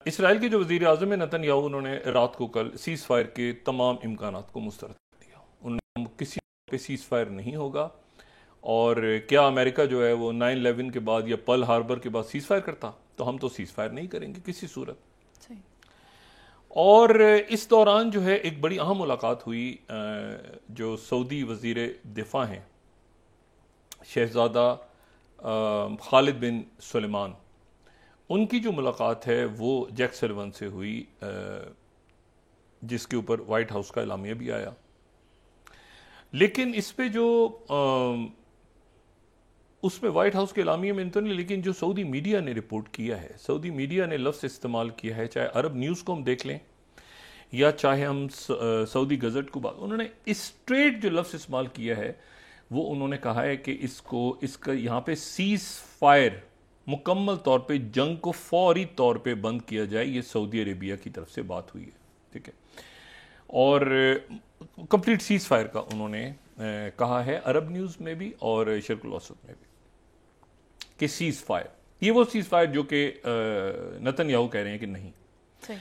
Israel के जो वज़ीर आज़म है नेतन्याहू, उन्होंने रात को कल सीज़ फायर के तमाम इम्कानात को मुस्तरद कर दिया। उन्होंने किसी पे सीज़ फायर नहीं होगा। और क्या अमेरिका जो है वो 9/11 के बाद या पर्ल हार्बर के बाद सीज़ फायर करता, तो हम तो सीज़ फायर नहीं करेंगे किसी सूरत। सही। और इस दौरान जो है एक बड़ी अहम मुलाकात हुई, जो सऊदी वज़ीर दिफा हैं शहजादा खालिद बिन सुलेमान, उनकी जो मुलाकात है वो जैक सलिवन से हुई, जिसके ऊपर वाइट हाउस का एलामिया भी आया। लेकिन इस पे जो उसमें वाइट हाउस के एलामिया में तो नहीं, लेकिन जो सऊदी मीडिया ने रिपोर्ट किया है, सऊदी मीडिया ने लफ्ज़ इस्तेमाल किया है, चाहे अरब न्यूज़ को हम देख लें या चाहे हम सऊदी गज़ट को बात, उन्होंने स्ट्रेट जो लफ्ज़ इस्तेमाल किया है वो उन्होंने कहा है कि इसका यहाँ पे सीज़ फायर मुकम्मल तौर पे जंग को फौरी तौर पे बंद किया जाए, ये सऊदी अरेबिया की तरफ से बात हुई है। ठीक है। और कंप्लीट सीज़ फायर का उन्होंने कहा है अरब न्यूज़ में भी और शर्क़ुल औसत में भी कि सीज़ फायर, ये वो सीज़ फायर जो कि नेतन्याहू कह रहे हैं कि नहीं। सही।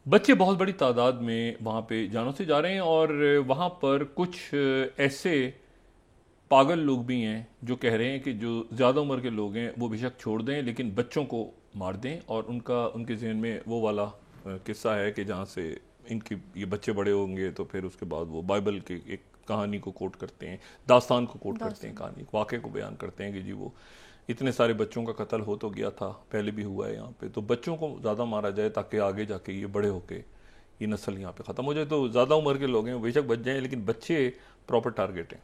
बच्चे बहुत बड़ी तादाद में वहाँ पे जानों से जा रहे हैं और वहाँ पर कुछ ऐसे पागल लोग भी हैं जो कह रहे हैं कि जो ज़्यादा उम्र के लोग हैं वो बेशक छोड़ दें लेकिन बच्चों को मार दें। और उनके जहन में वो वाला किस्सा है कि जहाँ से इनकी ये बच्चे बड़े होंगे तो फिर उसके बाद वो बाइबल के एक कहानी को कोट करते हैं, दास्तान को कोट करते हैं, कहानी वाक़े को बयान करते हैं कि जी वो इतने सारे बच्चों का कत्ल हो तो गया था, पहले भी हुआ है यहाँ पे, तो बच्चों को ज़्यादा मारा जाए ताकि आगे जाके ये बड़े होके ये नस्ल यहाँ पे ख़त्म हो जाए। तो ज़्यादा उम्र के लोग हैं बेशक बच जाएँ लेकिन बच्चे प्रॉपर टारगेट हैं।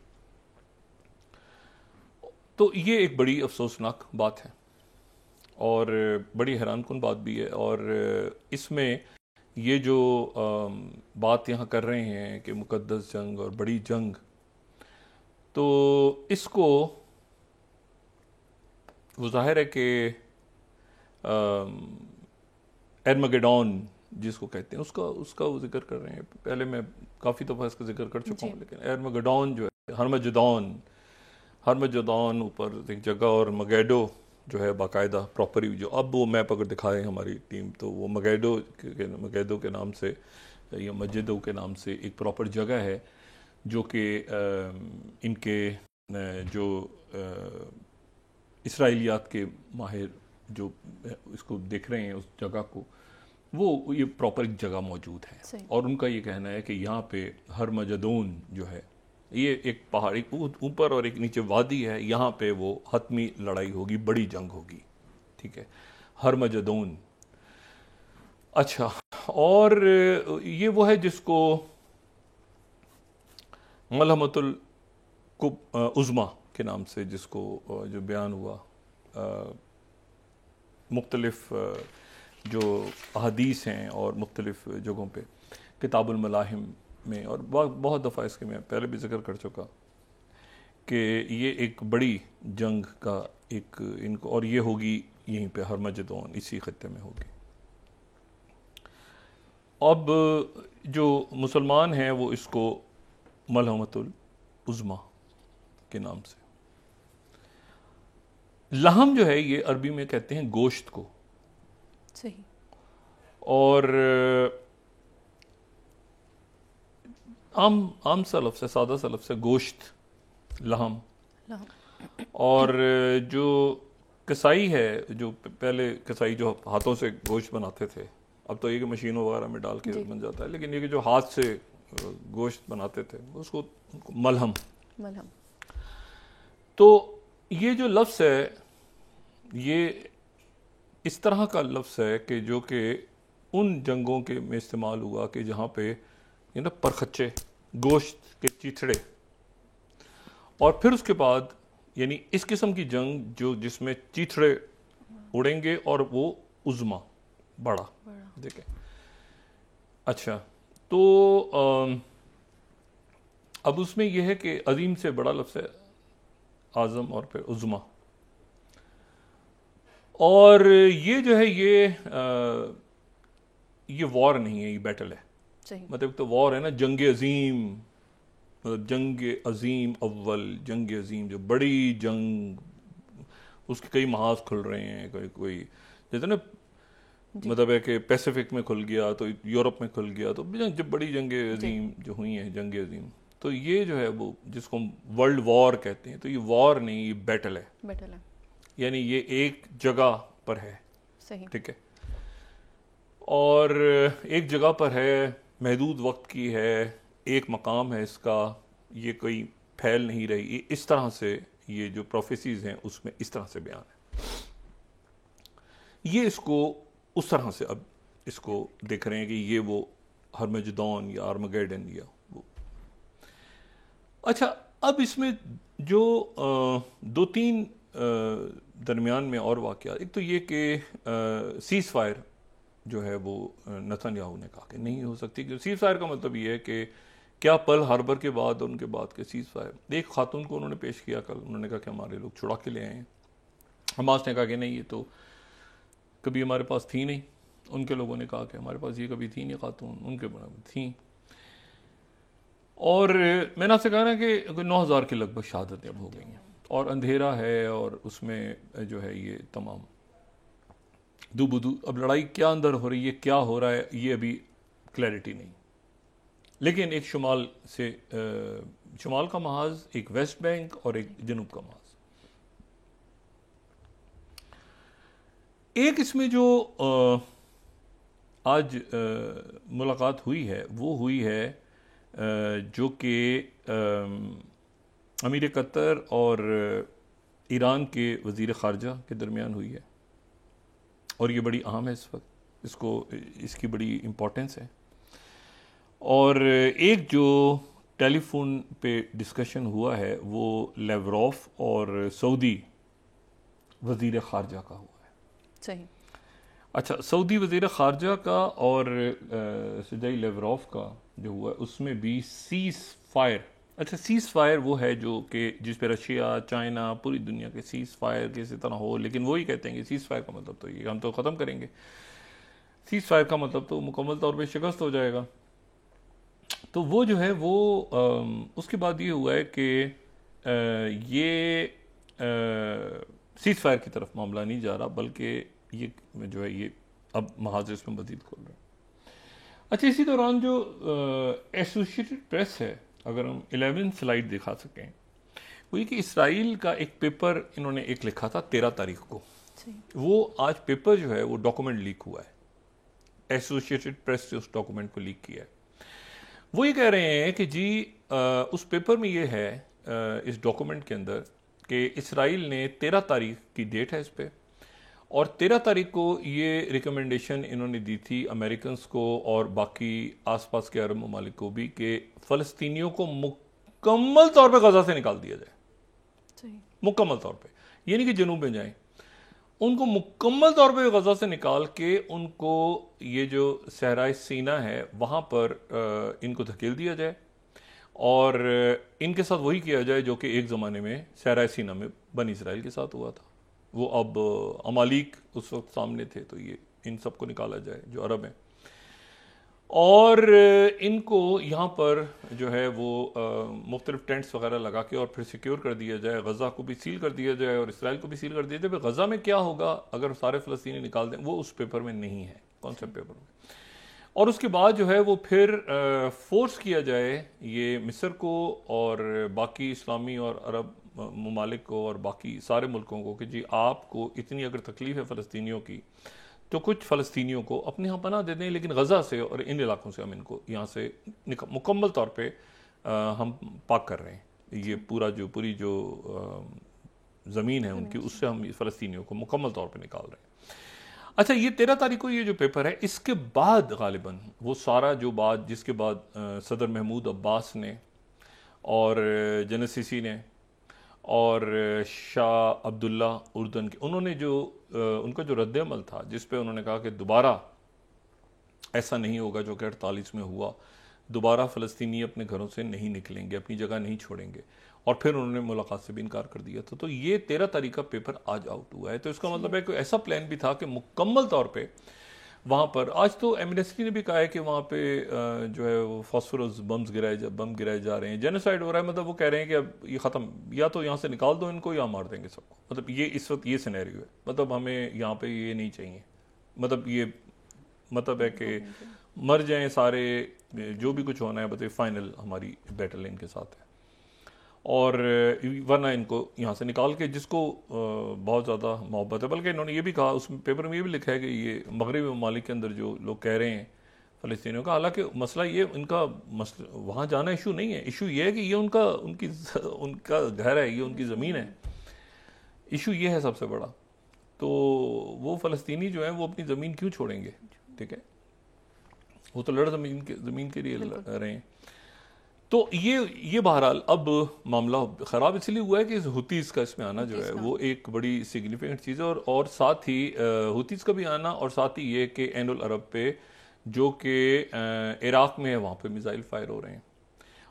तो ये एक बड़ी अफसोसनाक बात है और बड़ी हैरानकुन बात भी है। और इसमें ये जो बात यहाँ कर रहे हैं कि मुकद्दस जंग और बड़ी जंग, तो इसको वो जाहिर है कि एर्मगेडॉन जिसको कहते हैं उसका वो जिक्र कर रहे हैं। पहले मैं काफ़ी दफ़ा इसका जिक्र कर चुका हूँ, लेकिन एर्मगेडॉन जो है हरमजदौन ऊपर एक जगह, और मगैडो जो है बाकायदा प्रॉपर जो अब वो मैप अगर दिखाएं हमारी टीम तो वो मगैडो के नाम से या मस्जिदों के नाम से एक प्रॉपर जगह है जो कि इनके जो इसराइलियात के माहिर जो इसको देख रहे हैं उस जगह को, वो ये प्रॉपर एक जगह मौजूद है। और उनका ये कहना है कि यहाँ पे हरमजदून जो है ये एक पहाड़ी ऊपर और एक नीचे वादी है, यहाँ पे वो हतमी लड़ाई होगी, बड़ी जंग होगी। ठीक है, हरमजदून। अच्छा, और ये वो है जिसको मलहमतुल उज़्मा के नाम से जिसको जो बयान हुआ, मुख्तलिफ जो अहदीस हैं और मुख्तलिफ जगहों पे किताबुल मलाहिम में, और बहुत दफ़ा इसके मैं पहले भी जिक्र कर चुका कि ये एक बड़ी जंग का एक इनको, और ये होगी यहीं पे हरमजदौन इसी खत्ते में होगी। अब जो मुसलमान हैं वो इसको मलहमतुल उज़्मा के नाम से, लहम जो है ये अरबी में कहते हैं गोश्त को। सही। और आम सा लफ्ज़ है, सादा सा लफ्ज़ है गोश्त, लहम। और जो कसाई है, जो पहले कसाई जो हाथों से गोश्त बनाते थे, अब तो ये कि मशीनों वगैरह में डाल के बन जाता है, लेकिन ये कि जो हाथ से गोश्त बनाते थे उसको मलहम। तो ये जो लफ्ज़ है ये इस तरह का लफ्ज़ है कि जो कि उन जंगों के में इस्तेमाल हुआ कि जहाँ पे ये ना परखच्चे, गोश्त के चीथड़े, और फिर उसके बाद यानी इस किस्म की जंग जो जिसमें चीथड़े उड़ेंगे और वो उज़्मा बड़ा। देखें, अच्छा, तो अब उसमें यह है कि अजीम से बड़ा लफ्ज़ है आज़म और फिर उज़्मा। और ये जो है ये वॉर नहीं है, ये बैटल है। मतलब तो वॉर है ना, जंग अजीम, मतलब जंग अजीम अव्वल, जंग अजीम जो बड़ी जंग, उसके कई महाज खुल रहे हैं, कोई जैसे ना मतलब है कि पैसिफिक में खुल गया तो यूरोप में खुल गया, तो जब बड़ी जंगें अजीम जो हुई हैं, जंग अजीम, तो ये जो है वो जिसको हम वर्ल्ड वॉर कहते हैं, तो ये वॉर नहीं, ये बैटल है। बैटल है, यानी ये एक जगह पर है, सही, ठीक है, और एक जगह पर है, महदूद वक्त की है, एक मकाम है इसका, ये कोई फैल नहीं रही, ये इस तरह से, ये जो प्रोफेसीज हैं उसमें इस तरह से बयान है। ये इसको उस तरह से अब इसको देख रहे हैं कि ये वो हरमजदौन या आर्मगेडन या वो। अच्छा, अब इसमें जो दो तीन दरमियान में और वाक़या, एक तो ये कि सीज़ फायर जो है वो नेतन्याहू ने कहा कि नहीं हो सकती, कि सीज़ फायर का मतलब ये है कि क्या पर्ल हार्बर के बाद उनके बाद के सीज़ फायर, एक खातून को उन्होंने पेश किया कल, उन्होंने कहा कि हमारे लोग छुड़ा के ले आए हैं। हमास ने कहा कि नहीं, ये तो कभी हमारे पास थी नहीं। उनके लोगों ने कहा कि हमारे पास ये कभी थी नहीं खातून, उनके बराबर थी। और मैंने आपसे कहा ना कि 9,000 की लगभग शहादतें अब हो गई हैं, और अंधेरा है, और उसमें जो है ये तमाम दूबुदू, अब लड़ाई क्या अंदर हो रही है, क्या हो रहा है, ये अभी क्लैरिटी नहीं। लेकिन एक शुमाल से शुमाल का महाज, एक वेस्ट बैंक और एक जनूब का महाज। एक इसमें जो आज मुलाकात हुई है वो हुई है जो कि अमीर कतर और ईरान के वज़ीर ख़ारजा के दरमियान हुई है, और ये बड़ी अहम है इस वक्त, इसकी बड़ी इम्पोर्टेंस है। और एक जो टेलीफोन पे डिस्कशन हुआ है वो लेवरोफ और सऊदी वज़ीर ख़ारजा का हुआ है। सही। अच्छा, सऊदी वज़ीर ख़ारजा का और सर्जेई लेवरोफ का जो हुआ, उसमें भी सीज़ फायर, अच्छा सीज़ फायर वो है जो कि जिस पे रशिया, चाइना, पूरी दुनिया के सीज़ फायर किसी तरह हो, लेकिन वही कहते हैं कि सीज़ फायर का मतलब तो ये हम तो ख़त्म करेंगे, सीज़ फायर का मतलब तो मुकम्मल तौर पे शिकस्त हो जाएगा। तो वो जो है वो उसके बाद ये हुआ है कि ये सीज़ फायर की तरफ मामला नहीं जा रहा, बल्कि ये जो है ये अब महाज इसमें मज़ीद खोल रहे हैं। अच्छा, इसी दौरान जो एसोसिएटेड प्रेस है, अगर हम 11 स्लाइड दिखा सकें, वो ये कि इसराइल का एक पेपर इन्होंने एक लिखा था 13 तारीख को, वो आज पेपर जो है वो डॉक्यूमेंट लीक हुआ है, एसोसिएटेड प्रेस ने उस डॉक्यूमेंट को लीक किया है। वो ये कह रहे हैं कि जी उस पेपर में ये है, इस डॉक्यूमेंट के अंदर, कि इसराइल ने 13 तारीख की डेट है इस पर, और 13 तारीख को ये रिकमेंडेशन इन्होंने दी थी अमेरिकन्स को और बाकी आसपास के अरब ममालिक को भी, कि फ़लस्तीनियों को मुकम्मल तौर पे गजा से निकाल दिया जाए, मुकम्मल तौर पे, ये नहीं कि जनूब में जाएं, उनको मुकम्मल तौर पे गजा से निकाल के उनको ये जो सहराए सीना है वहाँ पर इनको धकेल दिया जाए, और इनके साथ वही किया जाए जो कि एक ज़माने में सहराए सीना में बनी इसराइल के साथ हुआ था। वो अब अमालिक उस वक्त सामने थे, तो ये इन सबको निकाला जाए जो अरब हैं, और इनको यहाँ पर जो है वो मुख्तलिफ टेंट्स वगैरह लगा के और फिर सिक्योर कर दिया जाए, गज़ा को भी सील कर दिया जाए और इसराइल को भी सील कर दिया जाए। गज़ा में क्या होगा अगर सारे फ़लस्तीनी निकाल दें, वो उस पेपर में नहीं है, कॉन्सेप्ट पेपर में। और उसके बाद जो है वो फिर फोर्स किया जाए ये मिस्र को और बाकी इस्लामी और अरब ममालिक को और बाकी सारे मुल्कों को कि जी आपको इतनी अगर तकलीफ है फ़लस्तीनियों की, तो कुछ फ़लस्तीनियों को अपने यहाँ पनाह दे दें, लेकिन गज़ा से और इन इलाकों से हम इनको यहाँ से मुकम्मल तौर पे हम पाक कर रहे हैं। ये पूरी जो ज़मीन है उनकी, उससे हम फ़लस्तीनियों को मुकम्मल तौर पे निकाल रहे हैं। अच्छा, ये 13 तारीख को ये जो पेपर है, इसके बाद गालिबन वो सारा जो बात, जिसके बाद सदर महमूद अब्बास ने और जनसीसी ने और शाह अब्दुल्ला उर्दन के, उन्होंने जो उनका जो रद्द-ए-अमल था जिस पे उन्होंने कहा कि दोबारा ऐसा नहीं होगा जो कि 48 में हुआ, दोबारा फ़लस्तीनी अपने घरों से नहीं निकलेंगे, अपनी जगह नहीं छोड़ेंगे, और फिर उन्होंने मुलाकात से भी इनकार कर दिया था। तो ये 13 तारीख का पेपर आज आउट हुआ है, तो इसका मतलब है कि ऐसा प्लान भी था कि मुकम्मल तौर पे वहाँ पर, आज तो एमनेस्टी ने भी कहा है कि वहाँ पे जो है वो फॉस्फोरस बम गिराए जा रहे हैं, जेनोसाइड हो रहा है, मतलब वो कह रहे हैं कि अब ये ख़त्म, या तो यहाँ से निकाल दो इनको या मार देंगे सबको, मतलब ये इस वक्त ये सिनेरियो है, मतलब हमें यहाँ पे ये नहीं चाहिए, मतलब ये मतलब है कि मर जाएं सारे, जो भी कुछ होना है बताइए, फाइनल हमारी बैटल इनके साथ है। और वरना इनको यहाँ से निकाल के, जिसको बहुत ज़्यादा मोहब्बत है, बल्कि इन्होंने ये भी कहा, उस पेपर में ये भी लिखा है कि ये मगरबी ममालिक के अंदर जो लोग कह रहे हैं फ़लस्तीनियों का, हालांकि मसला ये इनका वहाँ जाना इशू नहीं है, इशू ये है कि ये उनका घर है, ये उनकी ज़मीन है, इशू ये है सबसे बड़ा। तो वो फ़लस्तीनी जो है वो अपनी ज़मीन क्यों छोड़ेंगे, ठीक है, वो तो लड़ ज़मीन के लिए लड़ रहे हैं। तो ये बहरहाल अब मामला ख़राब इसलिए हुआ है कि हुतीज़ का इसमें आना जो है वो एक बड़ी सिग्निफिकेंट चीज़ है, और साथ ही हुतीज़ का भी आना, और साथ ही ये कि ऐन उल अरब पे जो कि इराक़ में है वहाँ पे मिसाइल फायर हो रहे हैं,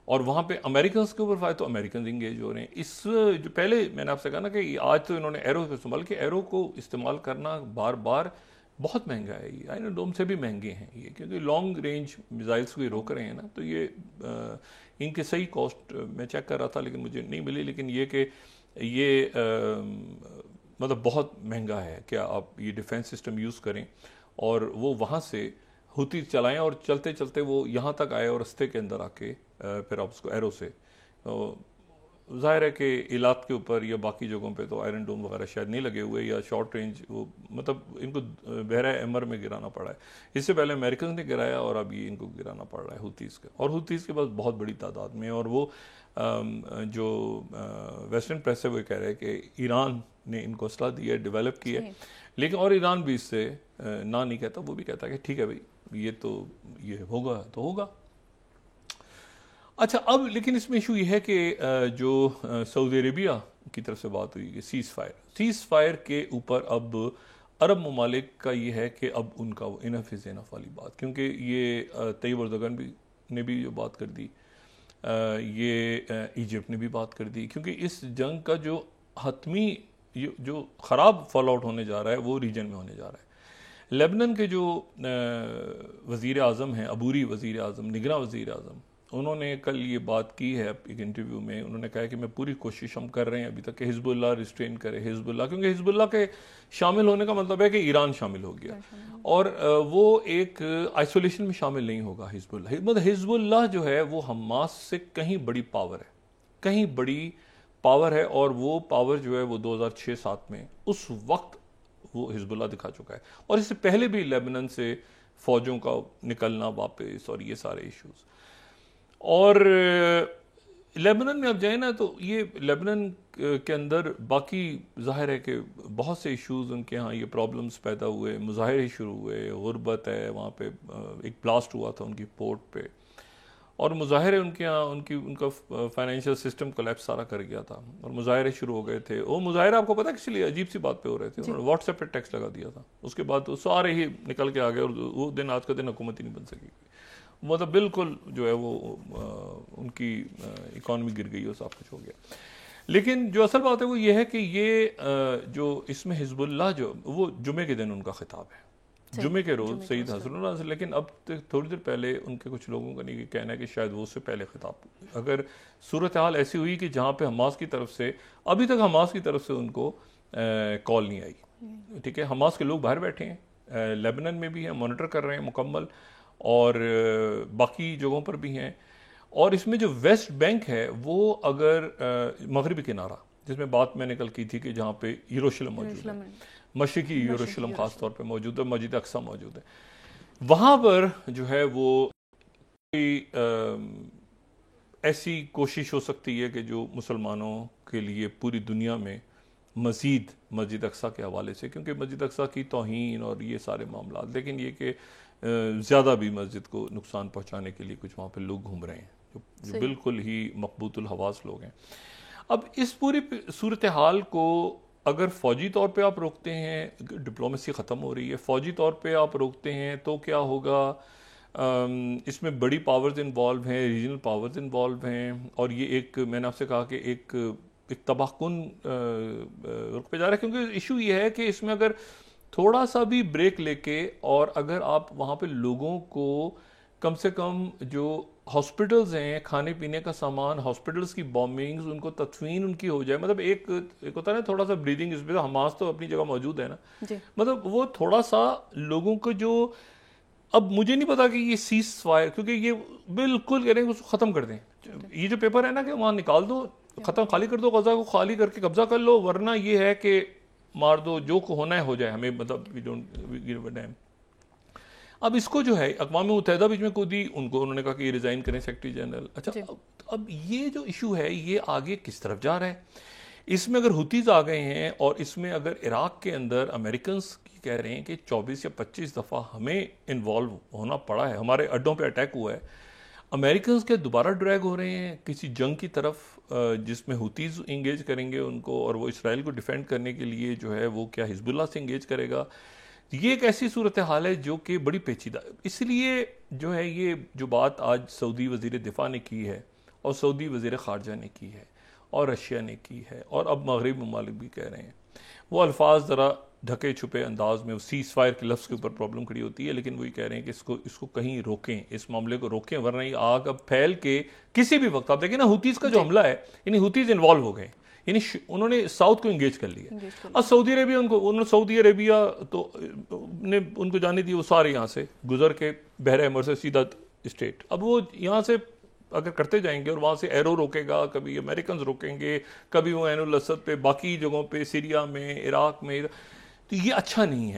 और वहाँ पे अमेरिकन के ऊपर फायर, तो अमेरिकन इंगेज हो रहे हैं। इस जो पहले मैंने आपसे कहा ना कि आज तो इन्होंने एरो का इस्तेमाल किया, एरो को इस्तेमाल करना बार बार बहुत महंगा है, ये आयरन डोम से भी महंगे हैं ये, क्योंकि लॉन्ग रेंज मिसाइल्स को ये रोक रहे हैं ना, तो ये इनके सही कॉस्ट मैं चेक कर रहा था लेकिन मुझे नहीं मिली, लेकिन ये कि ये मतलब बहुत महंगा है क्या आप ये डिफेंस सिस्टम यूज़ करें और वो वहाँ से हुती चलाएं और चलते चलते वो यहाँ तक आए और रास्ते के अंदर आके फिर आप उसको एरो से, ज़ाहिर है कि इलाक के ऊपर या बाकी जगहों पे तो आयरन डोम वगैरह शायद नहीं लगे हुए, या शॉर्ट रेंज वो मतलब इनको बहरा अमर में गिराना पड़ा है। इससे पहले अमेरिकन ने गिराया और अब ये इनको गिराना पड़ रहा है हुतीज़ का, और हुतीज़ के पास बहुत बड़ी तादाद में, और वो जो वेस्टर्न प्रेस है वो कह रहे हैं कि ईरान ने इनको असला दिया, डेवलप किया, लेकिन और ईरान भी इससे ना नहीं कहता, वो भी कहता है कि ठीक है भाई ये होगा तो होगा। अच्छा, अब लेकिन इसमें इशू ये है कि जो सऊदी अरेबिया की तरफ से बात हुई कि सीज़ फायर के ऊपर अब अरब ममालिक का ये है कि अब उनका वो इनफ इज़ इनफ वाली बात, क्योंकि ये तैयब अर्दोगन ने भी जो बात कर दी, ये इजिप्ट ने भी बात कर दी, क्योंकि इस जंग का जो हतमी जो ख़राब फॉल आउट होने जा रहा है वो रीजन में होने जा रहा है। लेबनान के जो वज़ीर आज़म हैं, अबूरी वज़ीर आज़म, निगरां वज़ीर आज़म, उन्होंने कल ये बात की है एक इंटरव्यू में, उन्होंने कहा कि मैं पूरी कोशिश हम कर रहे हैं अभी तक कि हिजबुल्लाह रिस्ट्रेन करे हिजबुल्लाह, क्योंकि हिजबुल्लाह के शामिल होने का मतलब है कि ईरान शामिल हो गया, और वो एक आइसोलेशन में शामिल नहीं होगा हिजबुल्लाह। मतलब हिजबुल्लाह जो है वो हमास से कहीं बड़ी पावर है, कहीं बड़ी पावर है, और वो पावर जो है वो 2006-07 में उस वक्त वो हिजबुल्लाह दिखा चुका है, और इससे पहले भी लेबनान से फ़ौजों का निकलना वापस और ये सारे इश्यूज़। और लेबनान में अब जाए ना तो ये लेबनान के अंदर बाकी ज़ाहिर है कि बहुत से इश्यूज़ उनके यहाँ ये प्रॉब्लम्स पैदा हुए, मुजाहरे शुरू हुए, गुरबत है वहाँ पे, एक ब्लास्ट हुआ था उनकी पोर्ट पे, और मुजाहरे उनके यहाँ उनका फाइनेंशियल सिस्टम कोलैप्स सारा कर गया था, और मुजाहरे शुरू हो गए थे। वो मुजाहरे आपको पता है किस लिए, अजीब सी बात पे हो रहे थे, उन्होंने व्हाट्सएप पे टेक्स्ट लगा दिया था, उसके बाद तो सारे ही निकल के आ गए, और वो दिन आज का दिन हुकूमत ही नहीं बन सकी, मतलब बिल्कुल जो है वो उनकी इकॉनमी गिर गई और सब कुछ हो गया। लेकिन जो असल बात है वो ये है कि ये जो इसमें हिजबुल्लाह जो वो जुमे के दिन उनका खिताब है, जुमे के रोज़ सईद हसनुल्लाह से, लेकिन अब थोड़ी देर पहले उनके कुछ लोगों का नहीं कहना है कि शायद वो उससे पहले खिताब, अगर सूरत हाल ऐसी हुई कि जहाँ पे हमास की तरफ से, अभी तक हमास की तरफ से उनको कॉल नहीं आई, ठीक है, हमास के लोग बाहर बैठे हैं, लेबनान में भी हैं, मॉनिटर कर रहे हैं मुकम्मल, और बाकी जगहों पर भी हैं। और इसमें जो वेस्ट बैंक है वो अगर मगरबी किनारा, जिसमें बात मैंने कल की थी कि जहाँ पे यरूशलेम मौजूद है, मशरिकी यरूशलेम खास तौर पे मौजूद है, मस्जिद अक्सा मौजूद है, वहाँ पर जो है वो ऐसी कोशिश हो सकती है कि जो मुसलमानों के लिए पूरी दुनिया में मज़ीद मस्जिद अक्सा के हवाले से, क्योंकि मस्जिद अक्सा की तौहीन और ये सारे मामला, लेकिन ये कि ज़्यादा भी मस्जिद को नुकसान पहुँचाने के लिए कुछ वहाँ पर लोग घूम रहे हैं जो बिल्कुल ही मकबूतुल हवास लोग हैं। अब इस पूरी सूरत हाल को अगर फ़ौजी तौर पे आप रोकते हैं, डिप्लोमेसी ख़त्म हो रही है, फ़ौजी तौर पे आप रोकते हैं तो क्या होगा, इसमें बड़ी पावर्स इन्वॉल्व हैं, रीजनल पावर्स इन्वॉल्व हैं, और ये एक मैंने आपसे कहा कि एक तबाहकुन रुख पे जा रहा है, क्योंकि इशू ये है कि इसमें अगर थोड़ा सा भी ब्रेक लेके, और अगर आप वहाँ पे लोगों को कम से कम जो हॉस्पिटल्स हैं, खाने पीने का सामान, हॉस्पिटल्स की बॉम्बिंग्स, उनको तदफीन उनकी हो जाए, मतलब एक होता है ना थोड़ा सा ब्रीदिंग स्पेस। हमास तो अपनी जगह मौजूद है ना, जी। मतलब वो थोड़ा सा लोगों को जो, अब मुझे नहीं पता कि ये सीज फायर, क्योंकि ये बिल्कुल कह रहे हैं कि उसको खत्म कर दें, ये जो पेपर है ना कि वहां निकाल दो, खत्म, खाली कर दो, गजा को खाली करके कब्जा कर लो, वरना ये है कि मार दो, जो होना है हो जाए, हमें मतलब we don't give a damn. अब इसको जो है अक़वाम मुत्तहिदा बीच में कूदी, उनको उन्होंने कहा कि ये रिजाइन करें सेक्रेटरी जनरल। अच्छा, जी। अब ये जो इशू है ये आगे किस तरफ जा रहा है? इसमें अगर हुतीज आ गए हैं और इसमें अगर इराक के अंदर अमेरिकन कह रहे हैं कि 24 या 25 दफ़ा हमें इन्वॉल्व होना पड़ा है, हमारे अड्डों पे अटैक हुआ है, अमेरिकन के दोबारा ड्रैग हो रहे हैं किसी जंग की तरफ, जिसमें हुतीज इंगेज करेंगे उनको, और वो इसराइल को डिफेंड करने के लिए जो है वो क्या हिजबुल्लाह से इंगेज करेगा। ये एक ऐसी सूरत हाल है जो कि बड़ी पेचीदा, इसलिए जो है ये जो बात आज सऊदी वज़ीर दिफा ने की है और सऊदी वज़ीर ख़ारजा ने की है और रशिया ने की है और अब मगरबी ममालिक भी कह रहे हैं, वो अल्फाज ज़रा ढके छुपे अंदाज में, सीज फायर के लफ्ज़ के ऊपर प्रॉब्लम खड़ी होती है, लेकिन वही कह रहे हैं कि इसको कहीं रोकें, इस मामले को रोकें, वरना ये आग अब फैल के किसी भी वक्त, आप देखें ना हुतीज़ का जो हमला है, यानी हुतीज़ इन्वॉल्व हो गए, यानी उन्होंने साउथ को इंगेज कर लिया। और सऊदी अरेबिया उन्होंने सऊदी अरेबिया तो ने उनको जाने दी, वो सारे यहाँ से गुजर के बहरे अमर से सीधा स्टेट, अब वो यहाँ से अगर करते जाएंगे और वहाँ से एरो रोकेगा, कभी अमेरिकन रोकेंगे, कभी वो ऐनुल असद पे, बाकी जगहों पे, सीरिया में, इराक में, तो ये अच्छा नहीं है।